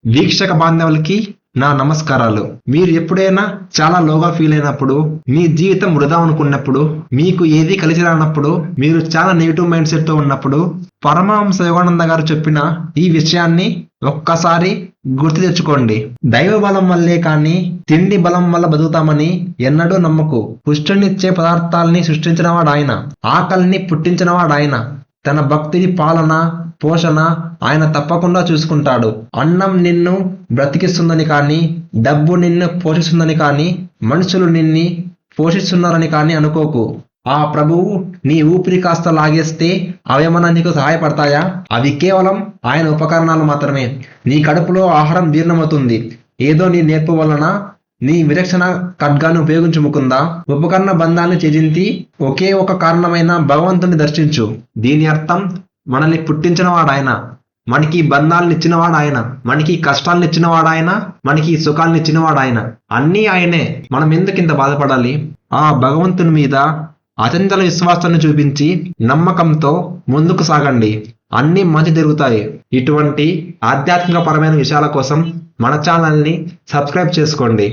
వీక్షక బాంధవులకి నా నమస్కారాలు. మీరు ఎప్పుడైనా చాలా లోగా ఫీల్ అయినప్పుడు, మీ జీవితం వృధా అనుకున్నప్పుడు, మీకు ఏది కలిసి రానప్పుడు, మీరు చాలా నెగిటివ్ మైండ్ సెట్ తో ఉన్నప్పుడు, పరమహంస యోగానంద గారు చెప్పిన ఈ విషయాన్ని ఒక్కసారి గుర్తు తెచ్చుకోండి. దైవ బలం వల్లే కానీ తిండి బలం వల్ల బతుకుతామని ఎన్నడూ నమ్మకు. పుష్టినిచ్చే పదార్థాల్ని సృష్టించినవాడు ఆయన, ఆకలిని పుట్టించినవాడు ఆయన. తన భక్తుడి పాలన పోషణ ఆయన తప్పకుండా చూసుకుంటాడు. అన్నం నిన్ను బ్రతికిస్తుందని కానీ, డబ్బు నిన్ను పోషిస్తుందని కానీ, మనుషులు నిన్ని పోషిస్తున్నారని కానీ అనుకోకు. ఆ ప్రభువు నీ ఊపిరి కాస్త లాగేస్తే అవేమన్నా నీకు సహాయపడతాయా? అవి కేవలం ఆయన ఉపకరణాలు మాత్రమే. నీ కడుపులో ఆహారం జీర్ణమవుతుంది. ఏదో నీ నేర్పు వలన నీ విచక్షణ ఖడ్గాన్ని ఉపయోగించుముకుందా. ఉపకరణ బంధాన్ని త్యజించి ఒకే ఒక కారణమైన భగవంతుని దర్శించు. దీని అర్థం మనల్ని పుట్టించినవాడు ఆయన, మనకి బంధాలను ఇచ్చినవాడు ఆయన, మనకి కష్టాలను ఇచ్చినవాడు ఆయన, మనకి సుఖాలను ఇచ్చినవాడు ఆయన. అన్నీ ఆయనే. మనం ఎందుకు ఇంత బాధపడాలి? ఆ భగవంతుని మీద అచంచల విశ్వాసాన్ని చూపించి నమ్మకంతో ముందుకు సాగండి. అన్నీ మంచి జరుగుతాయి. ఇటువంటి ఆధ్యాత్మిక పరమైన విషయాల కోసం మన ఛానల్ని సబ్స్క్రైబ్ చేసుకోండి.